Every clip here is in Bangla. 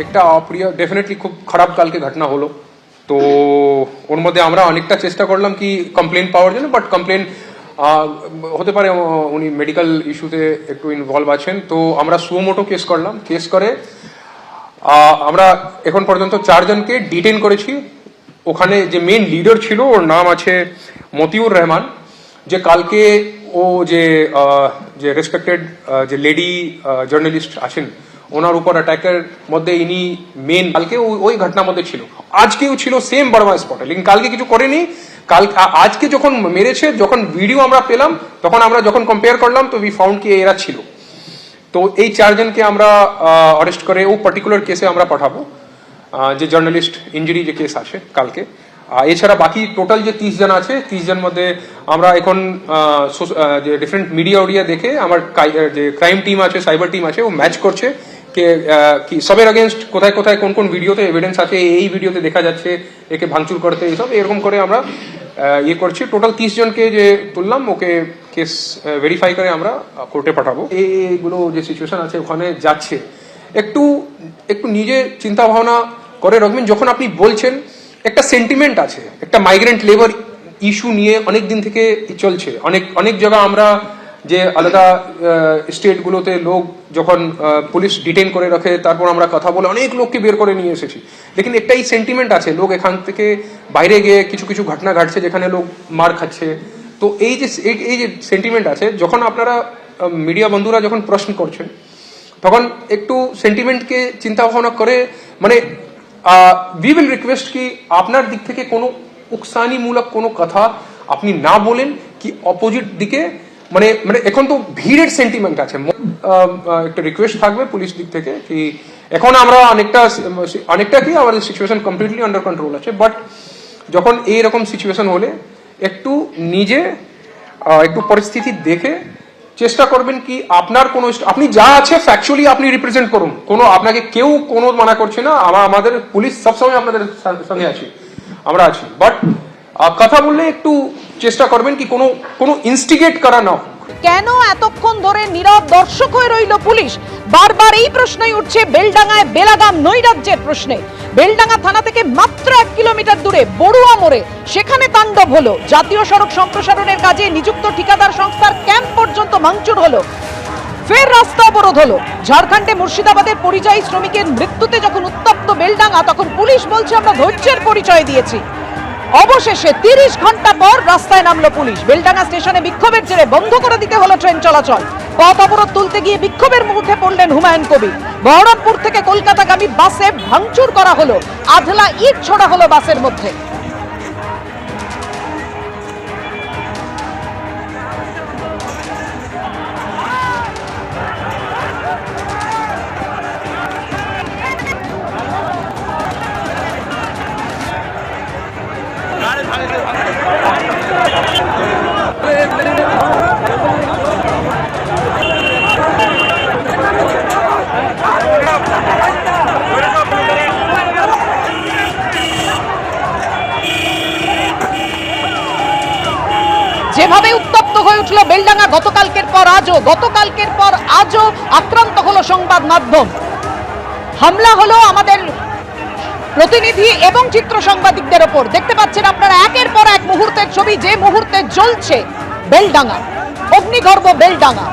একটা অপ্রিয় ডেফিনেটলি খুব খারাপ কালকে ঘটনা হলো। তো ওর মধ্যে আমরা অনেকটা চেষ্টা করলাম কি কমপ্লেন পাওয়ার জন্য, বাট কমপ্লেন হতে পারে উনি মেডিকেল ইস্যুতে একটু ইনভলভ আছেন। তো আমরা সুমোটো কেস করলাম। কেস করে আমরা এখন পর্যন্ত 4 জনকে ডিটেইন করেছি। ওখানে যে মেন লিডার ছিল ওর নাম আছে মতিউর রহমান, যে কালকে ও যে রেসপেক্টেড যে লেডি জার্নালিস্ট আছেন ওনার উপর অ্যাটাকের মধ্যে ইনি মেন, কালকে ওই ঘটনার মধ্যে ছিল। আজকেও ছিল সেম বর্মা স্পটে, লেকিন কালকে কিছু করেনি। আজকে যখন মেরেছে, যখন ভিডিও আমরা পেলাম, তখন আমরা যখন কম্পেয়ার করলাম তো উই ফাউন্ড কি এরা ছিল। তো এই 4 জনকে আমরা অ্যারেস্ট করে ও পার্টিকুলার কেসে আমরা পাঠাবো, যে জার্নালিস্ট ইঞ্জুরি যে কেস আছে কালকে। এছাড়া বাকি টোটাল যে 30 জন আছে, 30 জন মধ্যে আমরা এখন যে ডিফারেন্ট মিডিয়া দেখে আমার যে ক্রাইম টিম আছে, সাইবার টিম আছে, ও ম্যাচ করছে কি সবের अगेंस्ट কোথায় কোথায় কোন কোন ভিডিওতে এভিডেন্স আছে, এই ভিডিওতে দেখা যাচ্ছে একে ভাঙচুর করতে, এইসব এরকম করে আমরা ইয়ে করছি। টোটাল 30 জনকে যে তুললাম, ওকে কেস ভেরিফাই করে আমরা কোর্টে পাঠাবো। এইগুলো যে সিচুয়েশন আছে ওখানে যাচ্ছে, একটু একটু নিজে চিন্তা ভাবনা করে রাখবেন। যখন আপনি বলছেন একটা সেন্টিমেন্ট আছে, একটা মাইগ্রেন্ট লেবার ইস্যু নিয়ে অনেক দিন থেকে চলছে। অনেক জায়গা আমরা যে আলাদা স্টেটগুলোতে লোক যখন পুলিশ ডিটেইন করে রাখে, তারপর আমরা কথা বলে অনেক লোককে বের করে নিয়ে এসেছি। লেকিন একটাই সেন্টিমেন্ট আছে, লোক এখান থেকে বাইরে গিয়ে কিছু কিছু ঘটনা ঘটছে যেখানে লোক মার খাচ্ছে। তো এই যে সেন্টিমেন্ট আছে, যখন আপনারা মিডিয়া বন্ধুরা যখন প্রশ্ন করছেন, তখন একটু সেন্টিমেন্টকে চিন্তা ভাবনা করে, মানে উই উইল রিকোয়েস্ট কি আপনার দিক থেকে কোনো উকসানিমূলক কোনো কথা আপনি না বলেন, কি অপোজিট দিকে মানে মানে এখন তো ভিড়ের সেন্টিমেন্ট আছে। একটা রিকোয়েস্ট থাকবে পুলিশ দিক থেকে কি এখন আমরা অনেকটা কি আমাদের সিচুয়েশন কমপ্লিটলি আন্ডার কন্ট্রোল আছে, বাট যখন এইরকম সিচুয়েশন হলে একটু নিজে একটু পরিস্থিতি দেখে চেষ্টা করবেন কি আপনার কোনো আপনি যা আছে ফ্যাকচুয়ালি আপনি রিপ্রেজেন্ট করুন। কোনো আপনাকে কেউ কোনো মানা করছে না, আমাদের পুলিশ সবসময় আপনাদের সঙ্গে আছি, আমরা আছি। বাট কথা বললে একটু চেষ্টা করবেন কি কোনো ইনস্টিগেট করা না। কেন এতক্ষণ ধরে নীরব দর্শক হয়ে রইল পুলিশ? বারবার এই প্রশ্নই উঠছে বেলডাঙ্গায় বেলাগাম নৈরাজ্যের প্রশ্নে। বেলডাঙ্গা থানা থেকে মাত্র 1 কিলোমিটার দূরে বড়ুয়া মোড়ে সেখানে তাণ্ডব হলো। জাতীয় সড়ক সম্প্রসারণের কাজে নিযুক্ত ঠিকাদার সংস্থার ক্যাম্প পর্যন্ত ভাঙচুর হলো। ফের রাস্তা অবরোধ হলো। ঝাড়খণ্ডে মুর্শিদাবাদের পরিযায়ী শ্রমিকের মৃত্যুতে যখন উত্তপ্ত বেলডাঙ্গা, তখন পুলিশ বলছে আমরা ধৈর্যের পরিচয় দিয়েছি। অবশেষে 30 ঘন্টা পর রাস্তায় নামলো পুলিশ। বেলডাঙ্গা স্টেশনে বিক্ষোভের জেরে বন্ধ করে দিতে হলো ট্রেন চলাচল। পথ অবরোধ তুলতে গিয়ে বিক্ষোভের মুখে পড়লেন হুমায়ুন কবির। বহরমপুর থেকে কলকাতাগামী বাসে ভাঙচুর করা হলো, আধলা ইট ছোড়া হলো বাসের মধ্যে। যেভাবে উত্তপ্ত হয়ে উঠল বেলডাঙ্গা গতকালকের পর আজও আক্রান্ত হলো সংবাদ মাধ্যম। হামলা হলো আমাদের প্রতিনিধি এবং চিত্র সাংবাদিকদের ওপর। দেখতে পাচ্ছেন আপনারা একের পর এক মুহূর্তের ছবি, যে মুহূর্তে জ্বলছে বেলডাঙ্গা, অগ্নিগর্ভ বেলডাঙ্গা।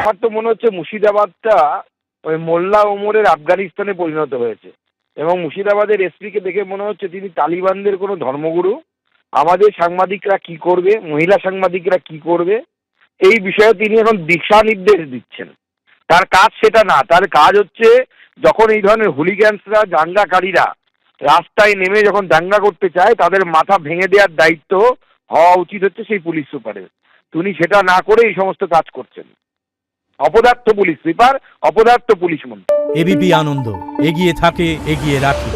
আমার তো মনে হচ্ছে মুর্শিদাবাদটা ওই মোল্লা ওমরের আফগানিস্তানে পরিণত হয়েছে, এবং মুর্শিদাবাদের এসপিকে দেখে মনে হচ্ছে তিনি তালিবানদের কোনো ধর্মগুরু। আমাদের সাংবাদিকরা কি করবে, মহিলা সাংবাদিকরা কি করবে, এই বিষয়ে তিনি এখন দিশা নির্দেশ দিচ্ছেন। তার কাজ সেটা না, তার কাজ হচ্ছে যখন এই ধরনের হুলিগ্যান্সরা, দাঙ্গাকারীরা রাস্তায় নেমে যখন দাঙ্গা করতে চায়, তাদের মাথা ভেঙে দেওয়ার দায়িত্ব হওয়া উচিত হচ্ছে সেই পুলিশ সুপারের। তিনি সেটা না করে এই সমস্ত কাজ করছেন। অপদার্থ পুলিশ সুপার, অপদার্থ পুলিশ মন্ত্রী। এবিপি আনন্দ এগিয়ে থাকে, এগিয়ে রাখে।